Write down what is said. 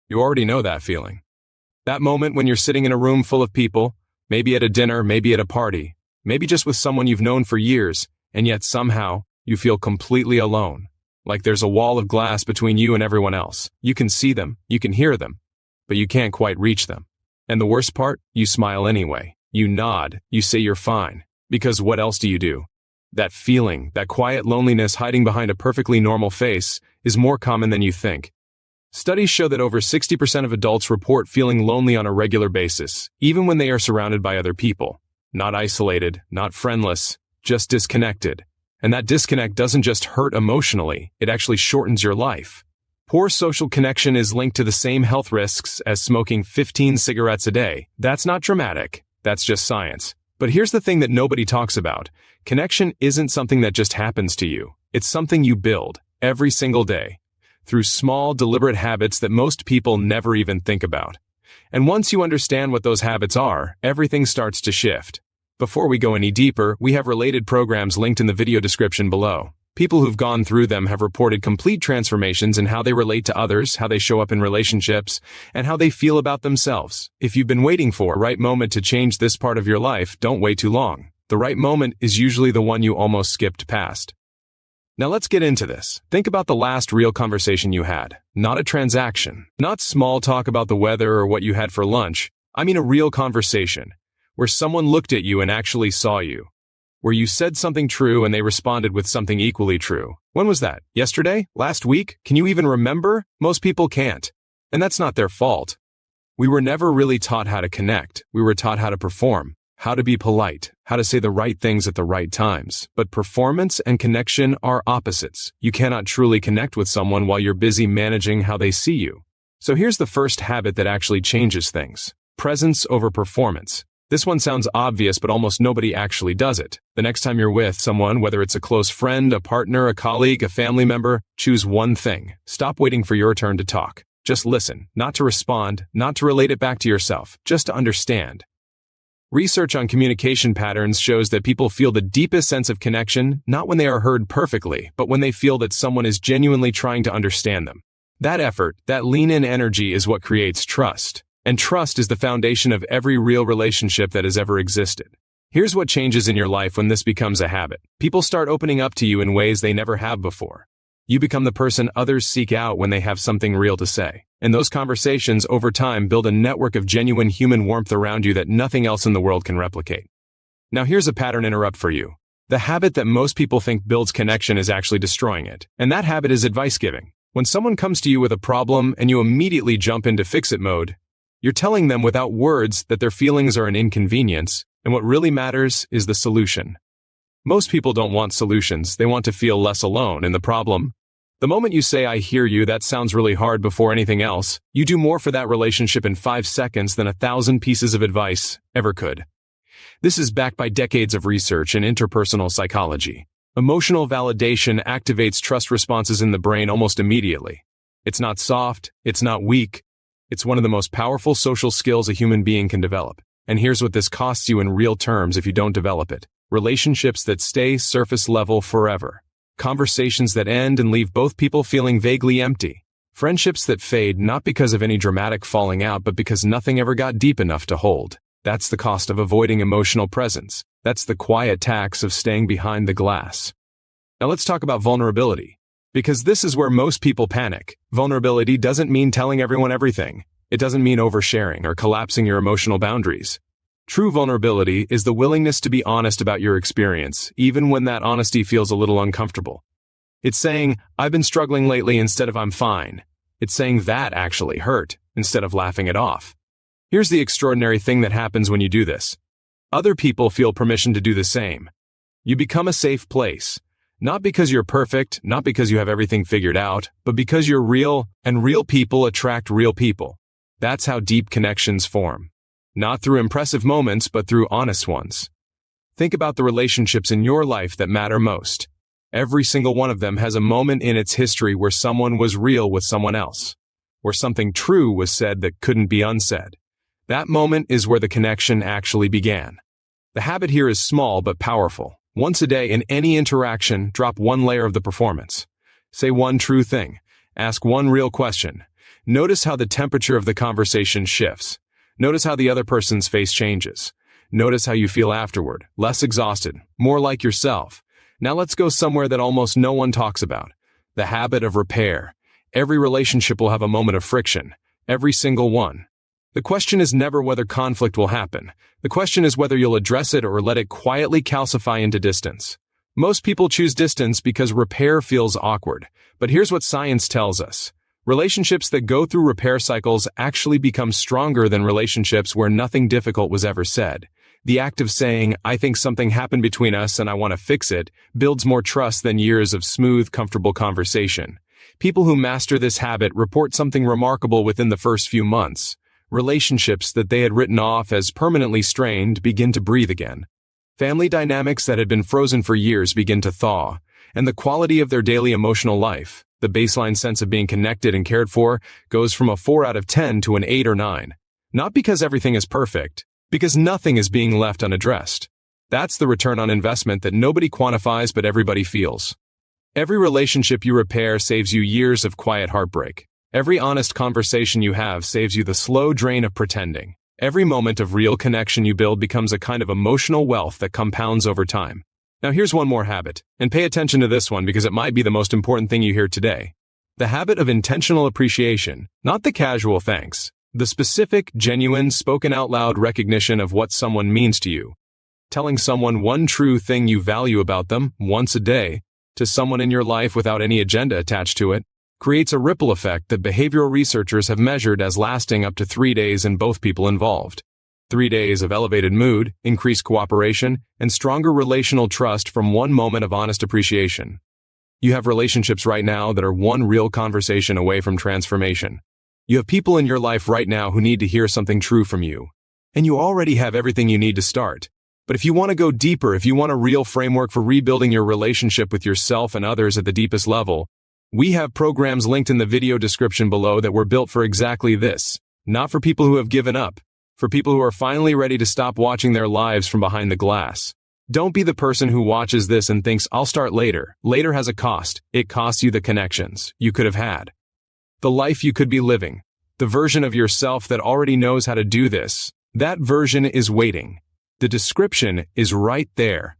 You already know that feeling. That moment when you're sitting in a room full of people, maybe at a dinner, maybe at a party, maybe just with someone you've known for years, and yet somehow you feel completely alone. Like there's a wall of glass between you and everyone else. You can see them, you can hear them, but you can't quite reach them. And the worst part, you smile anyway. You nod, you say you're fine. Because what else do you do? That feeling, that quiet loneliness hiding behind a perfectly normal face, is more common than you think. Studies show that over 60% of adults report feeling lonely on a regular basis, even when they are surrounded by other people. Not isolated, not friendless, just disconnected. And that disconnect doesn't just hurt emotionally, it actually shortens your life. Poor social connection is linked to the same health risks as smoking 15 cigarettes a day. That's not dramatic, that's just science. But here's the thing that nobody talks about. Connection isn't something that just happens to you. It's something you build, every single day, through small, deliberate habits that most people never even think about. And once you understand what those habits are, everything starts to shift. Before we go any deeper, we have related programs linked in the video description below. People who've gone through them have reported complete transformations in how they relate to others, how they show up in relationships, and how they feel about themselves. If you've been waiting for the right moment to change this part of your life, don't wait too long. The right moment is usually the one you almost skipped past. Now let's get into this. Think about the last real conversation you had. Not a transaction. Not small talk about the weather or what you had for lunch. I mean a real conversation, where someone looked at you and actually saw you. Where you said something true and they responded with something equally true. When was that? Yesterday? Last week? Can you even remember? Most people can't. And that's not their fault. We were never really taught how to connect. We were taught how to perform, how to be polite, how to say the right things at the right times. But performance and connection are opposites. You cannot truly connect with someone while you're busy managing how they see you. So here's the first habit that actually changes things. Presence over performance. This one sounds obvious, but almost nobody actually does it. The next time you're with someone, whether it's a close friend, a partner, a colleague, a family member, choose one thing. Stop waiting for your turn to talk. Just listen, not to respond, not to relate it back to yourself, just to understand. Research on communication patterns shows that people feel the deepest sense of connection, not when they are heard perfectly, but when they feel that someone is genuinely trying to understand them. That effort, that lean-in energy is what creates trust. And trust is the foundation of every real relationship that has ever existed. Here's what changes in your life when this becomes a habit. People start opening up to you in ways they never have before. You become the person others seek out when they have something real to say. And those conversations, over time, build a network of genuine human warmth around you that nothing else in the world can replicate. Now here's a pattern interrupt for you. The habit that most people think builds connection is actually destroying it. And that habit is advice giving. When someone comes to you with a problem and you immediately jump into fix-it mode, you're telling them without words that their feelings are an inconvenience, and what really matters is the solution. Most people don't want solutions, they want to feel less alone in the problem. The moment you say, "I hear you, that sounds really hard," before anything else, you do more for that relationship in 5 seconds than 1,000 pieces of advice ever could. This is backed by decades of research in interpersonal psychology. Emotional validation activates trust responses in the brain almost immediately. It's not soft, it's not weak. It's one of the most powerful social skills a human being can develop. And here's what this costs you in real terms if you don't develop it. Relationships that stay surface level forever. Conversations that end and leave both people feeling vaguely empty. Friendships that fade not because of any dramatic falling out, but because nothing ever got deep enough to hold. That's the cost of avoiding emotional presence. That's the quiet tax of staying behind the glass. Now let's talk about vulnerability. Because this is where most people panic. Vulnerability doesn't mean telling everyone everything. It doesn't mean oversharing or collapsing your emotional boundaries. True vulnerability is the willingness to be honest about your experience, even when that honesty feels a little uncomfortable. It's saying, "I've been struggling lately," instead of "I'm fine." It's saying that actually hurt, instead of laughing it off. Here's the extraordinary thing that happens when you do this. Other people feel permission to do the same. You become a safe place. Not because you're perfect, not because you have everything figured out, but because you're real, and real people attract real people. That's how deep connections form. Not through impressive moments, but through honest ones. Think about the relationships in your life that matter most. Every single one of them has a moment in its history where someone was real with someone else, where something true was said that couldn't be unsaid. That moment is where the connection actually began. The habit here is small but powerful. Once a day in any interaction, drop one layer of the performance. Say one true thing. Ask one real question. Notice how the temperature of the conversation shifts. Notice how the other person's face changes. Notice how you feel afterward, less exhausted, more like yourself. Now let's go somewhere that almost no one talks about. The habit of repair. Every relationship will have a moment of friction. Every single one. The question is never whether conflict will happen. The question is whether you'll address it or let it quietly calcify into distance. Most people choose distance because repair feels awkward. But here's what science tells us. Relationships that go through repair cycles actually become stronger than relationships where nothing difficult was ever said. The act of saying, "I think something happened between us and I want to fix it," builds more trust than years of smooth, comfortable conversation. People who master this habit report something remarkable within the first few months. Relationships that they had written off as permanently strained begin to breathe again. Family dynamics that had been frozen for years begin to thaw, and the quality of their daily emotional life, the baseline sense of being connected and cared for, goes from a 4 out of 10 to an 8 or 9. Not because everything is perfect, because nothing is being left unaddressed. That's the return on investment that nobody quantifies but everybody feels. Every relationship you repair saves you years of quiet heartbreak. Every honest conversation you have saves you the slow drain of pretending. Every moment of real connection you build becomes a kind of emotional wealth that compounds over time. Now here's one more habit, and pay attention to this one because it might be the most important thing you hear today. The habit of intentional appreciation, not the casual thanks. The specific, genuine, spoken out loud recognition of what someone means to you. Telling someone one true thing you value about them, once a day, to someone in your life without any agenda attached to it, creates a ripple effect that behavioral researchers have measured as lasting up to 3 days in both people involved. 3 days of elevated mood, increased cooperation, and stronger relational trust from one moment of honest appreciation. You have relationships right now that are one real conversation away from transformation. You have people in your life right now who need to hear something true from you. And you already have everything you need to start. But if you want to go deeper, if you want a real framework for rebuilding your relationship with yourself and others at the deepest level, we have programs linked in the video description below that were built for exactly this. Not for people who have given up, for people who are finally ready to stop watching their lives from behind the glass. Don't be the person who watches this and thinks, "I'll start later." Later has a cost. It costs you the connections you could have had. The life you could be living. The version of yourself that already knows how to do this. That version is waiting. The description is right there.